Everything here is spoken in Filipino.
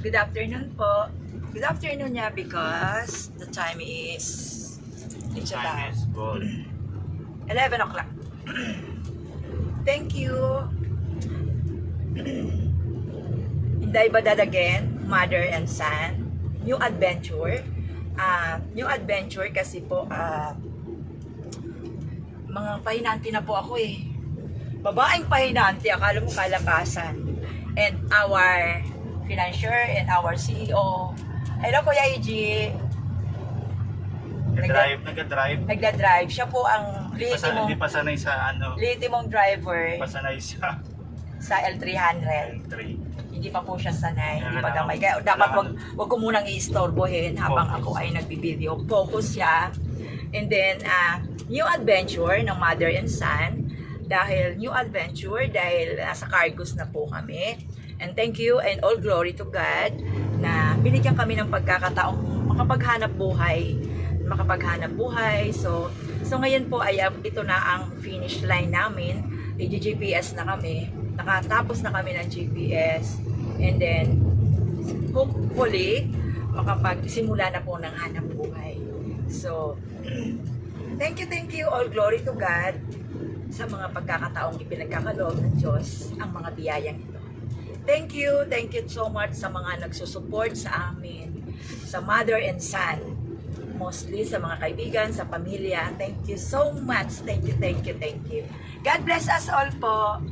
Good afternoon po. Good afternoon niya because the time is it's Time about is gold. 11 o'clock. Thank you. Inday Badad again, mother and son. New adventure. New adventure kasi po mga pahinanti na po ako eh. Babaeng pahinanti, akala mo kalakasan. And our financier and our CEO. Hello Kuya EG. Nagda-drive. Siya po ang Hindi pa sanay sa litimong driver Hindi pa sanay sa sa L300. L3. Hindi pa po siya sanay. Hindi pa Kailangan- gamay. Kaya dapat kailangan- wag ko munang i-istorbohin habang Focus. ako ay nagbibideo. Focus siya. And then, new adventure ng mother and son. Dahil new adventure, dahil nasa Cargos na po kami. And thank you and all glory to God na binigyan kami ng pagkakataong makapaghanap buhay. So ngayon po ay ito na ang finish line namin. I-GPS na kami. Nakatapos na kami ng GPS. And then, hopefully, makapagsimula na po ng hanap buhay. So, thank you, all glory to God sa mga pagkakataong ipinagkakaloob ng Diyos ang mga biyayang ito. Thank you so much sa mga nagsusupport sa amin, sa mother and son, mostly sa mga kaibigan, sa pamilya. Thank you so much. Thank you. God bless us all po.